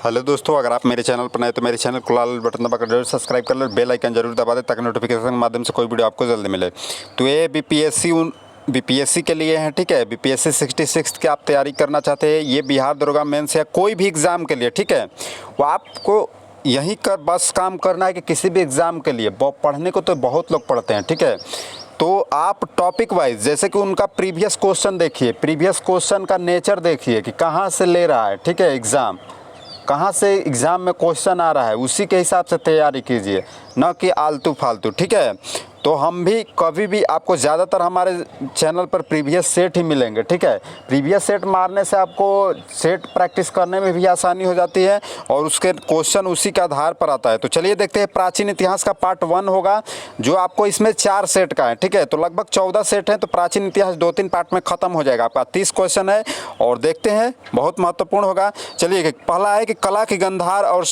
Hello दोस्तों, अगर आप मेरे चैनल पर नए तो मेरे चैनल को लाल बटन दबाकर जरूर सब्सक्राइब कर ले, बेल आइकन जरूर दबा दे ताकि नोटिफिकेशन के माध्यम से कोई वीडियो आपको जल्दी मिले। तो ये बीपीएससी के लिए हैं, ठीक है। बीपीएससी 66 की आप तैयारी करना चाहते हैं, ये बिहार दरोगा मेंस या कोई भी एग्ज़ाम के लिए, ठीक है। वो आपको यहीं कर बस काम करना है कि किसी भी एग्ज़ाम के लिए पढ़ने को तो बहुत लोग पढ़ते हैं, ठीक है। तो आप टॉपिक वाइज जैसे कि उनका प्रीवियस क्वेश्चन देखिए, प्रीवियस क्वेश्चन का नेचर देखिए कि कहाँ से ले रहा है, ठीक है। एग्ज़ाम कहाँ से एग्ज़ाम में क्वेश्चन आ रहा है, उसी के हिसाब से तैयारी कीजिए, न कि आलतू फालतू, ठीक है। तो हम भी कभी भी आपको ज़्यादातर हमारे चैनल पर प्रीवियस सेट ही मिलेंगे, ठीक है। प्रीवियस सेट मारने से आपको सेट प्रैक्टिस करने में भी आसानी हो जाती है और उसके क्वेश्चन उसी के आधार पर आता है। तो चलिए देखते हैं, प्राचीन इतिहास का पार्ट 1 होगा, जो आपको इसमें 4 सेट का है, ठीक है। तो लगभग 14 सेट हैं, तो प्राचीन इतिहास 2-3 पार्ट में ख़त्म हो जाएगा। आपका 30 क्वेश्चन है और देखते हैं, बहुत महत्वपूर्ण होगा। चलिए, पहला है कि कला की गंधार और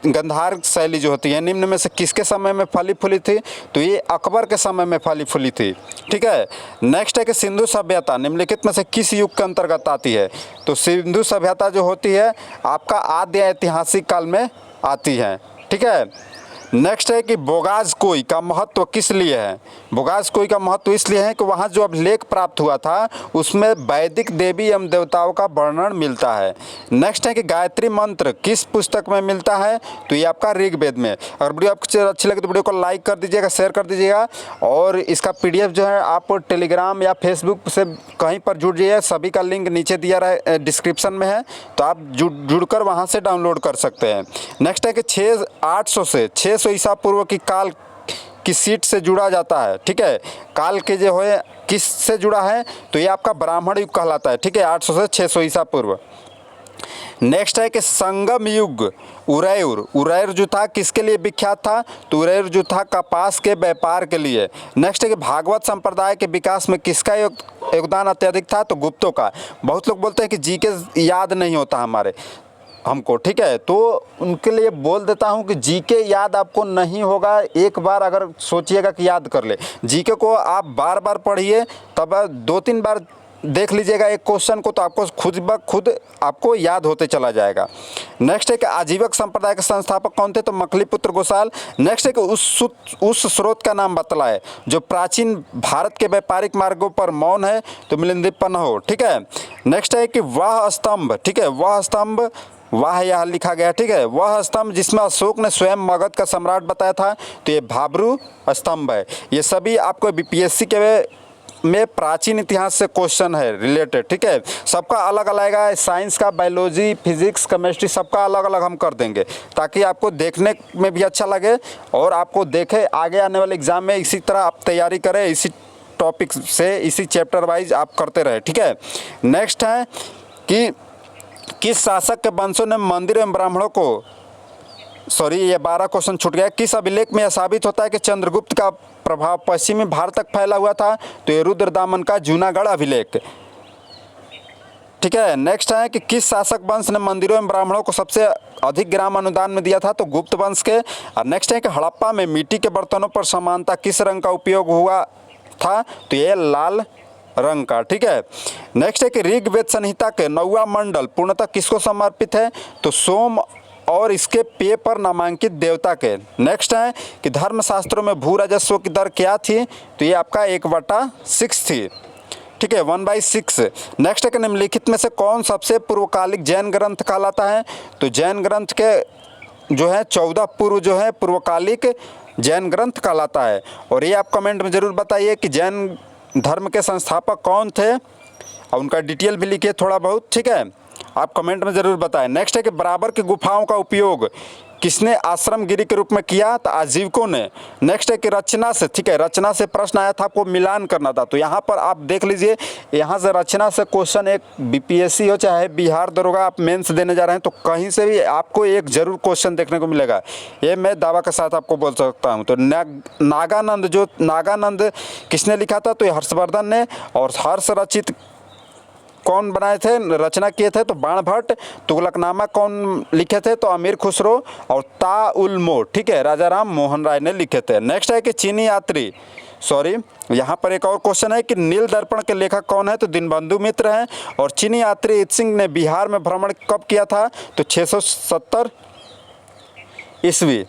गंधार शैली जो होती है, निम्न में से किसके समय में फली फूली थी? तो ये अकबर के समय में फली फूली थी, ठीक है। नेक्स्ट है कि सिंधु सभ्यता निम्नलिखित में से किस युग के अंतर्गत आती है? तो सिंधु सभ्यता जो होती है आपका आद्य ऐतिहासिक काल में आती है, ठीक है। नेक्स्ट है कि बोगाज़कोई का महत्व किस लिए है? बोगाज़कोई का महत्व इसलिए है कि वहाँ जो अभिलेख प्राप्त हुआ था उसमें वैदिक देवी एवं देवताओं का वर्णन मिलता है। नेक्स्ट है कि गायत्री मंत्र किस पुस्तक में मिलता है? तो ये आपका ऋग्वेद में। अगर वीडियो आपको अच्छी लगे तो वीडियो को लाइक कर दीजिएगा, शेयर कर दीजिएगा और इसका PDF जो है आप टेलीग्राम या फेसबुक से कहीं पर जुड़ जाइए, सभी का लिंक नीचे दिया रहे डिस्क्रिप्शन में है, तो आप जुड़कर वहाँ से डाउनलोड कर सकते हैं। नेक्स्ट है कि 800 से 600 ईसा पूर्व की काल की सीट से जुड़ा जाता है, ठीक है। काल के जो है किस से जुड़ा है? तो ये आपका ब्राह्मण युग कहलाता है, ठीक है, 800 से 600 ईसा पूर्व। नेक्स्ट है कि संगम युग उरैर जो था किसके लिए विख्यात था? तो उरैर जो था कपास के व्यापार के लिए। नेक्स्ट है कि भागवत संप्रदाय के विकास में किसका योगदान अत्यधिक था? तो गुप्तों का। बहुत लोग बोलते हैं कि जीके याद नहीं होता हमको, ठीक है। तो उनके लिए बोल देता हूं कि जीके याद आपको नहीं होगा, एक बार अगर सोचिएगा कि याद कर ले। जीके को आप बार बार पढ़िए, तब 2-3 बार देख लीजिएगा एक क्वेश्चन को, तो आपको खुद ब खुद आपको याद होते चला जाएगा। नेक्स्ट है कि आजीवक संप्रदाय के संस्थापक कौन थे? तो मखलीपुत्र गोसाल। नेक्स्ट है कि उस स्रोत का नाम बतलाए जो प्राचीन भारत के व्यापारिक मार्गों पर मौन है? तो मिलिंद पन्हो, ठीक है। नेक्स्ट है कि वह स्तंभ, ठीक है, वह स्तंभ, वाह यहाँ लिखा गया, ठीक है, वह स्तंभ जिसमें अशोक ने स्वयं मगध का सम्राट बताया था, तो ये भाब्रू स्तंभ है। ये सभी आपको बीपीएससी के में प्राचीन इतिहास से क्वेश्चन है रिलेटेड, ठीक है। सबका अलग अलग है, साइंस का, बायोलॉजी, फिजिक्स, केमिस्ट्री, सबका अलग अलग हम कर देंगे ताकि आपको देखने में भी अच्छा लगे और आपको देखे आगे आने वाले एग्जाम में इसी तरह आप तैयारी करें, इसी टॉपिक से, इसी चैप्टर वाइज आप करते रहे, ठीक है। नेक्स्ट है कि किस शासक के वंशों ने मंदिर एवं ब्राह्मणों को, ये 12 क्वेश्चन छूट गया। किस अभिलेख में यह साबित होता है कि चंद्रगुप्त का प्रभाव पश्चिमी भारत तक फैला हुआ था? तो ये रुद्रदामन का जूनागढ़ अभिलेख, ठीक है। नेक्स्ट है कि किस शासक वंश ने मंदिरों एवं ब्राह्मणों को सबसे अधिक ग्राम अनुदान में दिया था? तो गुप्त वंश के। और नेक्स्ट है कि हड़प्पा में मिट्टी के बर्तनों पर समानता किस रंग का उपयोग हुआ था? तो ये लाल रंग का, ठीक है। नेक्स्ट है कि ऋग्वेद संहिता के 9वां मंडल पूर्णतः किसको समर्पित है? तो सोम और इसके पेय पर नामांकित देवता के। नेक्स्ट है कि धर्मशास्त्रों में भू राजस्व की दर क्या थी? तो ये आपका 1/6 थी, ठीक है, 1/6। नेक्स्ट है कि निम्नलिखित में से कौन सबसे पूर्वकालिक जैन ग्रंथ कहलाता है? तो जैन ग्रंथ के जो है 14 पूर्व जो है पूर्वकालिक जैन ग्रंथ कहलाता है। और ये आप कमेंट में ज़रूर बताइए कि जैन धर्म के संस्थापक कौन थे और उनका डिटेल भी लिखिए थोड़ा बहुत, ठीक है, आप कमेंट में ज़रूर बताएं। नेक्स्ट है कि बराबर की गुफाओं का उपयोग किसने आश्रम गिरी के रूप में किया? तो आजीवकों ने। नेक्स्ट है कि रचना से, ठीक है, रचना से प्रश्न आया था, आपको मिलान करना था, तो यहाँ पर आप देख लीजिए, यहाँ से रचना से क्वेश्चन एक बीपीएससी हो चाहे बिहार दरोगा आप मेंस देने जा रहे हैं, तो कहीं से भी आपको एक जरूर क्वेश्चन देखने को मिलेगा, ये मैं दावा के साथ आपको बोल सकता हूँ। तो नागानंद किसने लिखा था? तो ये हर्षवर्धन ने। और हर्ष रचित कौन बनाए थे, रचना किए थे? तो बाणभट्ट। तुगलकनामा कौन लिखे थे? तो अमीर खुसरो। और ताउलमो, ठीक है, राजा राम मोहन राय ने लिखे थे। नेक्स्ट है कि चीनी यात्री सॉरी, यहाँ पर एक और क्वेश्चन है कि नील दर्पण के लेखक कौन है? तो दीनबंधु मित्र हैं। और चीनी यात्री इत सिंह ने बिहार में भ्रमण कब किया था? तो 670 ईस्वी।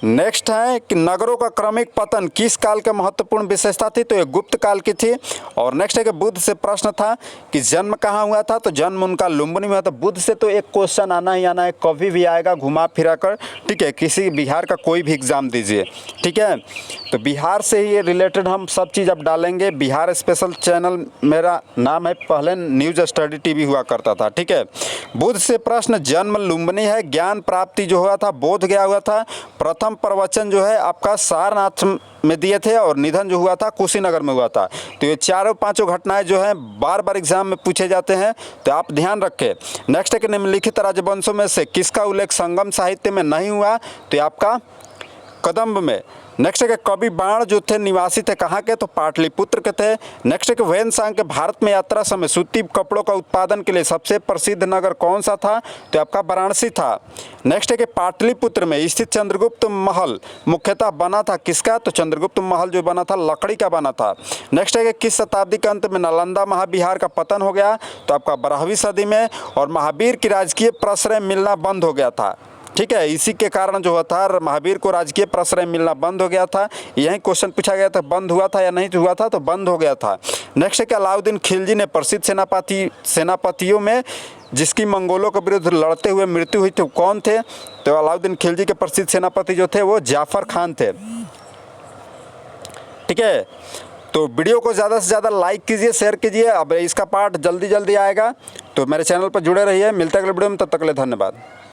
नेक्स्ट है कि नगरों का क्रमिक पतन किस काल का महत्वपूर्ण विशेषता थी? तो ये गुप्त काल की थी। और नेक्स्ट है कि बुद्ध से प्रश्न था कि जन्म कहाँ हुआ था? तो जन्म उनका लुम्बिनी में हुआ था। बुद्ध से तो एक क्वेश्चन आना ही आना है, कभी भी आएगा घुमा फिरा कर, ठीक है, किसी बिहार का कोई भी एग्ज़ाम दीजिए, ठीक है। तो बिहार से ही रिलेटेड हम सब चीज़ अब डालेंगे। बिहार स्पेशल चैनल मेरा नाम है, पहले न्यूज स्टडी टीवी हुआ करता था, ठीक है। बुद्ध से प्रश्न, जन्म लुम्बिनी है, ज्ञान प्राप्ति जो हुआ था बोध गया हुआ था, प्रथम प्रवचन जो है आपका सारनाथ में दिए थे, और निधन जो हुआ था कुशीनगर में हुआ था। तो ये चारों पांचों घटनाएं जो हैं बार बार एग्जाम में पूछे जाते हैं, तो आप ध्यान रखें। नेक्स्ट है कि निम्नलिखित राजवंशों में से किसका उल्लेख संगम साहित्य में नहीं हुआ? तो ये आपका कदम्ब में। नेक्स्ट है कि कवि बाण जो थे निवासी थे कहाँ के? तो पाटलिपुत्र के थे। नेक्स्ट है कि वैनसांग के भारत में यात्रा समय सूती कपड़ों का उत्पादन के लिए सबसे प्रसिद्ध नगर कौन सा था? तो आपका वाराणसी था। नेक्स्ट है कि पाटलिपुत्र में स्थित चंद्रगुप्त महल मुख्यतः बना था किसका? तो चंद्रगुप्त महल जो बना था लकड़ी का बना था। नेक्स्ट है कि किस शताब्दी के अंत में नालंदा महाविहार का पतन हो गया? तो आपका 12वीं सदी में। और महावीर की राजकीय प्रश्रय मिलना बंद हो गया था, ठीक है। इसी के कारण जो हुआ था महावीर को राजकीय प्रश्रय मिलना बंद हो गया था। यही क्वेश्चन पूछा गया था, बंद हुआ था या नहीं हुआ था? तो बंद हो गया था। नेक्स्ट है कि अलाउद्दीन खिलजी ने प्रसिद्ध सेनापतियों में जिसकी मंगोलों के विरुद्ध लड़ते हुए मृत्यु हुई थी कौन थे? तो अलाउद्दीन खिलजी के प्रसिद्ध सेनापति जो थे वो जाफर खान थे, ठीक है। तो वीडियो को ज़्यादा से ज़्यादा लाइक कीजिए, शेयर कीजिए। अब इसका पार्ट जल्दी जल्दी आएगा, तो मेरे चैनल पर जुड़े रहिए। मिलते हैं अगले वीडियो में, तब तक के लिए धन्यवाद।